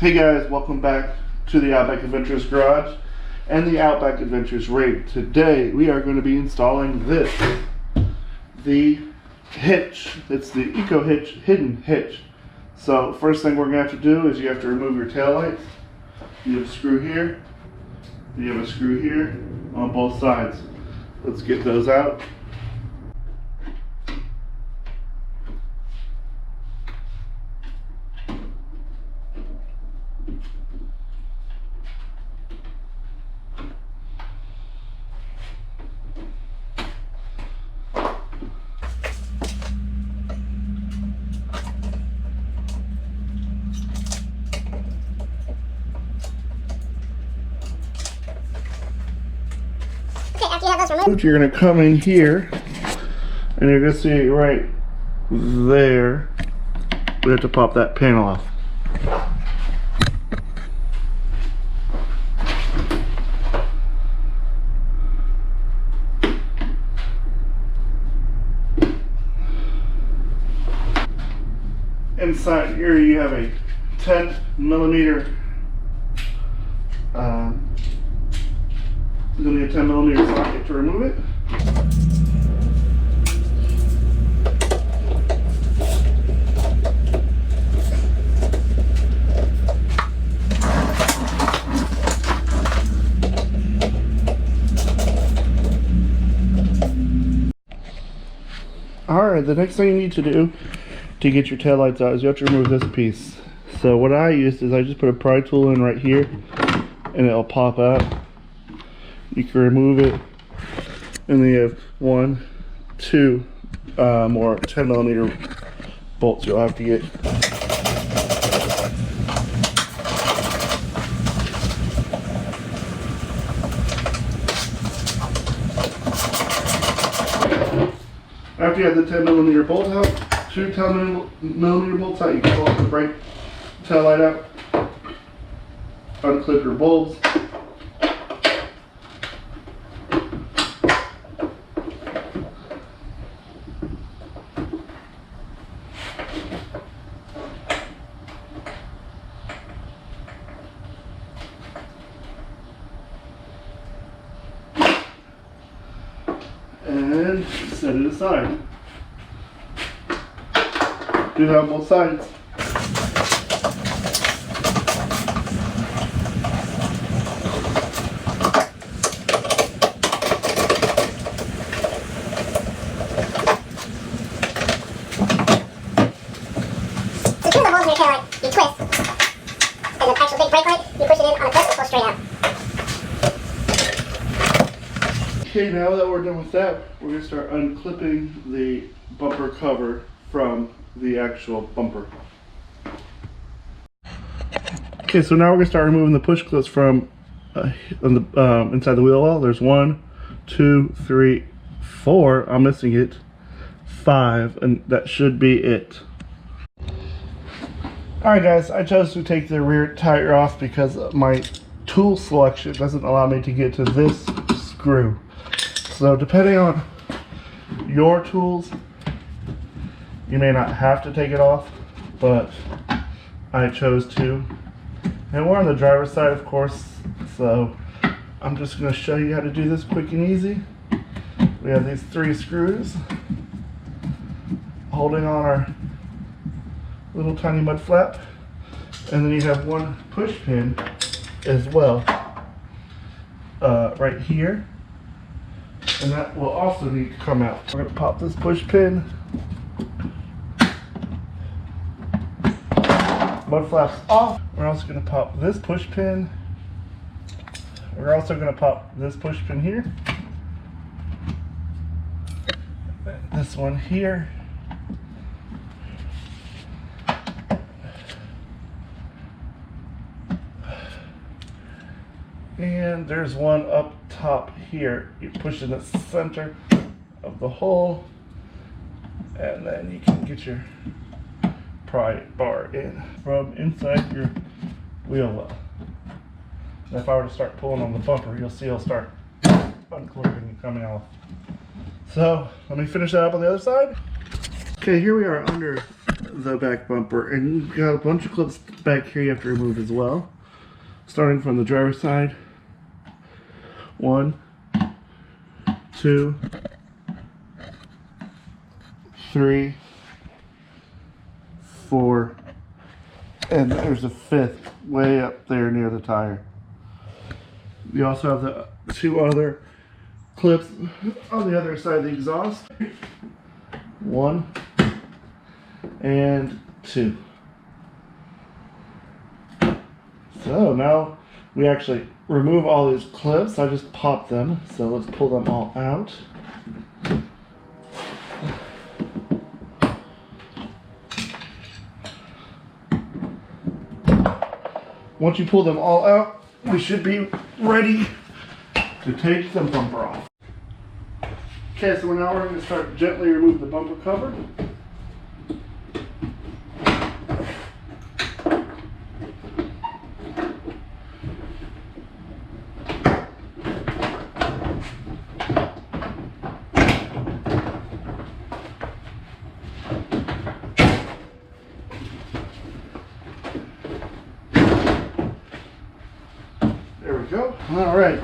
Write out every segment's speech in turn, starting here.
Hey guys, welcome back to the Outback Adventures Garage and the Outback Adventures rig. Today we are going to be installing this, the hitch. It's the EcoHitch hidden hitch. So first thing we're going to have to do is you have to remove your tail lights. You have a screw here, you have a screw here on both sides. Let's get those out. You're going to come in here and you're going to see right there, we have to pop that panel off. Inside here you have a 10mm you'll need a 10mm socket to remove it. Alright, the next thing you need to do to get your taillights out is you have to remove this piece. So what I used is I just put a pry tool in right here and it'll pop out. You can remove it, and then you have two more 10mm bolts you'll have to get. After you have the 10mm bolt out, two 10mm bolts out, you can pull off the brake tail light out, unclip your bulbs. And set it aside. Do that on both sides. So two of the holes in your taillight, you twist, and the actual big brake light, you push it in on a twist, it goes straight out. Okay, now that we're done with that, we're going to start unclipping the bumper cover from the actual bumper. Okay, so now we're going to start removing the push clips from inside the wheel well. There's 1, 2, 3, 4. I'm missing it. 5, and that should be it. Alright guys, I chose to take the rear tire off because my tool selection doesn't allow me to get to this screw. So depending on your tools, you may not have to take it off, but I chose to. And we're on the driver's side, of course, so I'm just going to show you how to do this quick and easy. We have these 3 screws holding on our little tiny mud flap, and then you have 1 push pin as well right here. And that will also need to come out. We're going to pop this push pin. Mud flaps off. We're also going to pop this push pin. We're also going to pop this push pin here. This one here. And there's one up top here. You push in the center of the hole, and then you can get your pry bar in from inside your wheel well. And if I were to start pulling on the bumper, you'll see it'll start unclipping and coming off. So let me finish that up on the other side. Okay, here we are under the back bumper, and you've got a bunch of clips back here you have to remove as well. Starting from the driver's side. 1, 2, 3, 4, and there's a 5th way up there near the tire. You also have the 2 other clips on the other side of the exhaust. 1 and 2. So now we actually remove all these clips. I just popped them, so let's pull them all out. Once you pull them all out, we should be ready to take the bumper off. Okay, so now we're going to start gently remove the bumper cover. There we go. All right.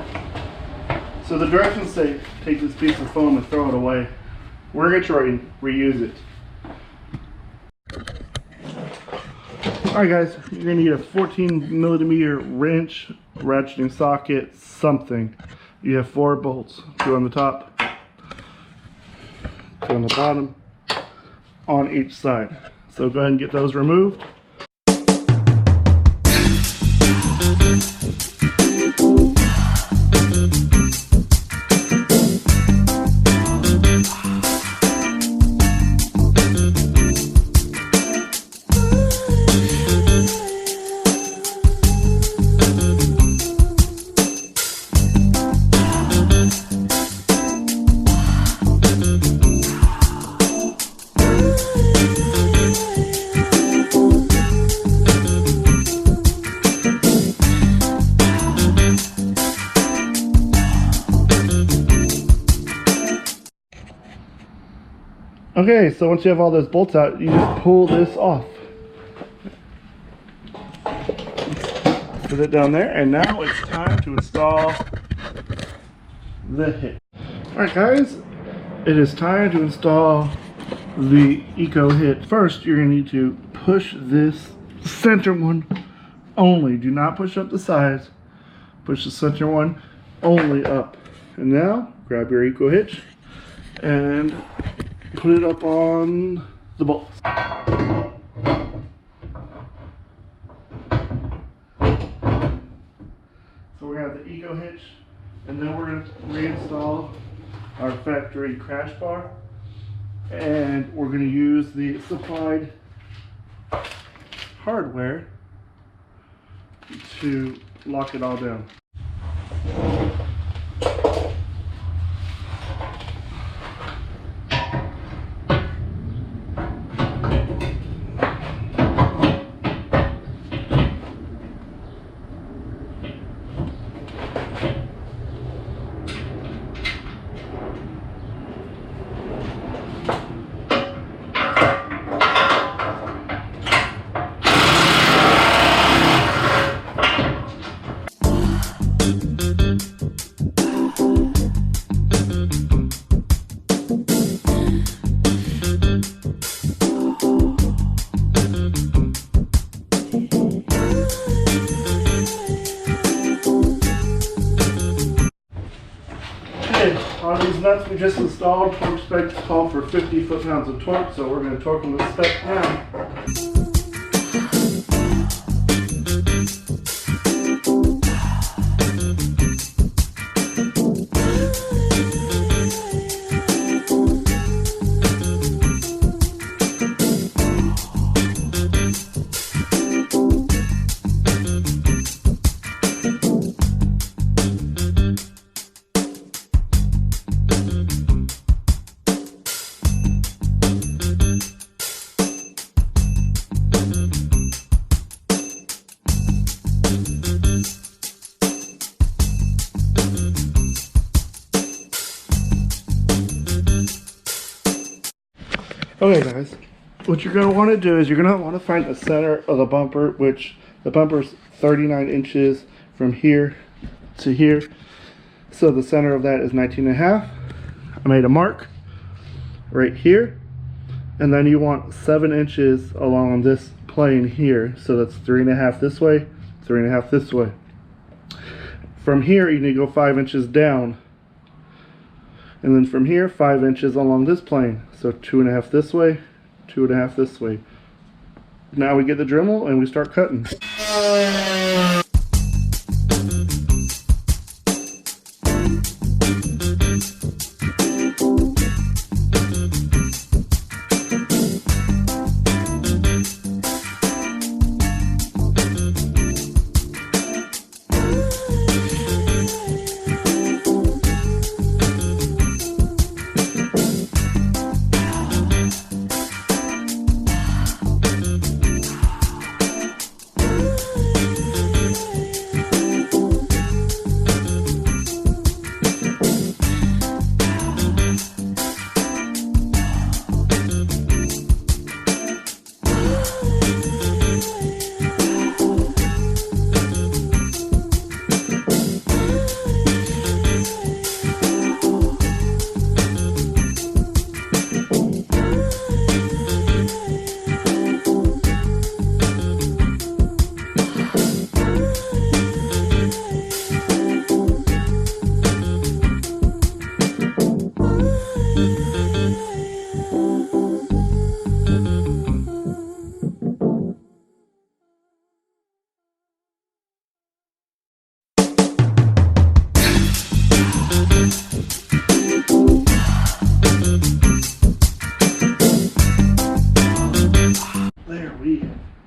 So the directions say take this piece of foam and throw it away. We're going to try and reuse it. Alright guys, you're going to need a 14mm wrench, ratcheting socket, something. You have 4 bolts, 2 on the top, 2 on the bottom, on each side. So go ahead and get those removed. Okay, so once you have all those bolts out, you just pull this off. Put it down there, and now it's time to install the hitch. Alright guys, it is time to install the EcoHitch. First, you're going to need to push this center one only. Do not push up the sides. Push the center one only up. And now, grab your EcoHitch and put it up on the bolts. So we're going to have the EcoHitch, and then we're going to reinstall our factory crash bar, and we're going to use the supplied hardware to lock it all down. On these nuts we just installed, torque specs call for 50 foot-pounds of torque, so we're going to torque them to spec now. Okay guys, what you're going to want to do is you're going to want to find the center of the bumper, which the bumper's 39 inches from here to here. So the center of that is 19.5. I made a mark right here. And then you want 7 inches along this plane here. So that's 3.5 this way, 3.5 this way. From here, you need to go 5 inches down. And then from here, 5 inches along this plane. So 2.5 this way, 2.5 this way. Now we get the Dremel and we start cutting.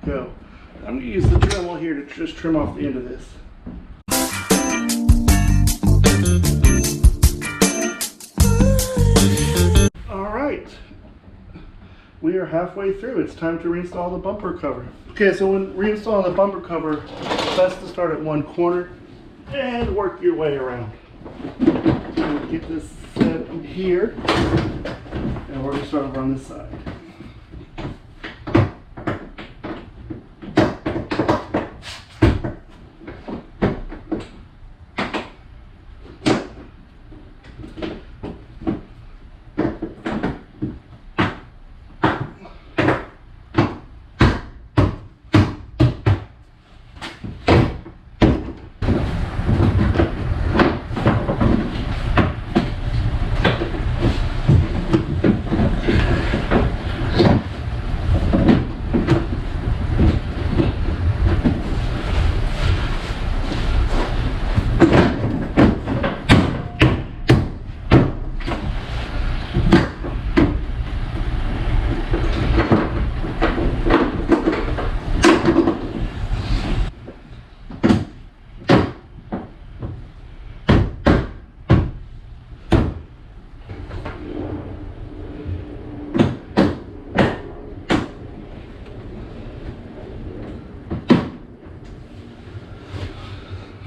Go. I'm going to use the Dremel here to just trim off the end of this. Alright, we are halfway through. It's time to reinstall the bumper cover. Okay, so when reinstalling the bumper cover, it's best to start at one corner and work your way around. Get this set here, and we're going to start over on this side.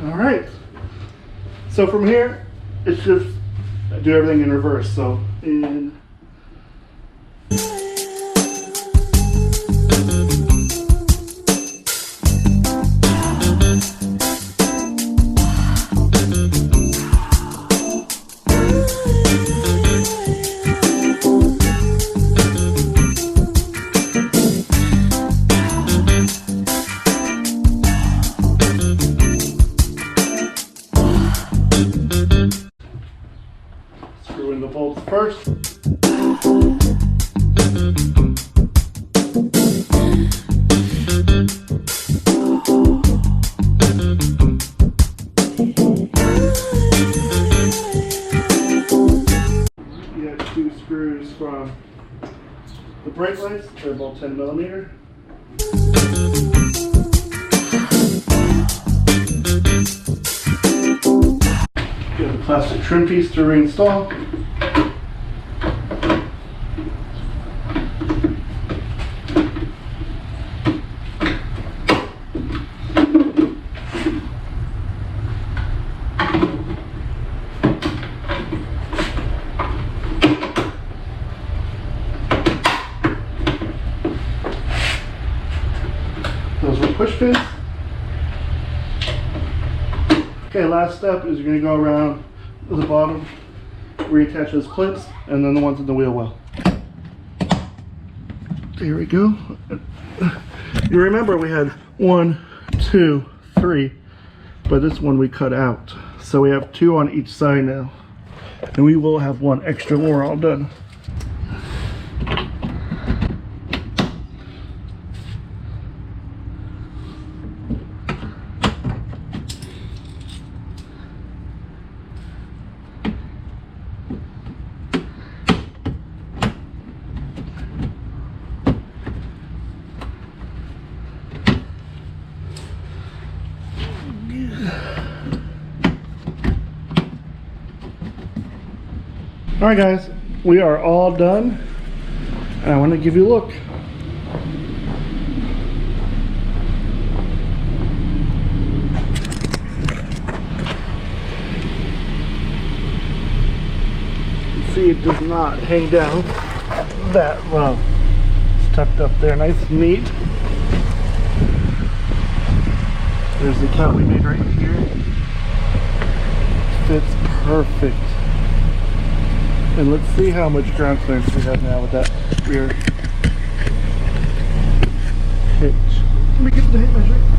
Alright, so from here, it's just do everything in reverse. So in, screw in the bolts first. You got 2 screws from the brake lights. They're both 10mm. You have a plastic trim piece to reinstall. push fits. Okay, last step is you're going to go around the bottom, reattach those clips, and then the ones in the wheel well. There we go. You remember we had 1, 2, 3, but this one we cut out. So we have 2 on each side now. And we will have 1 extra when we're all done. Alright guys, we are all done, and I want to give you a look. See, it does not hang down that low. It's tucked up there, nice and neat. There's the cut we made right here. Fits perfect. And let's see how much ground clearance we have now with that rear hitch. Let me get the height measure.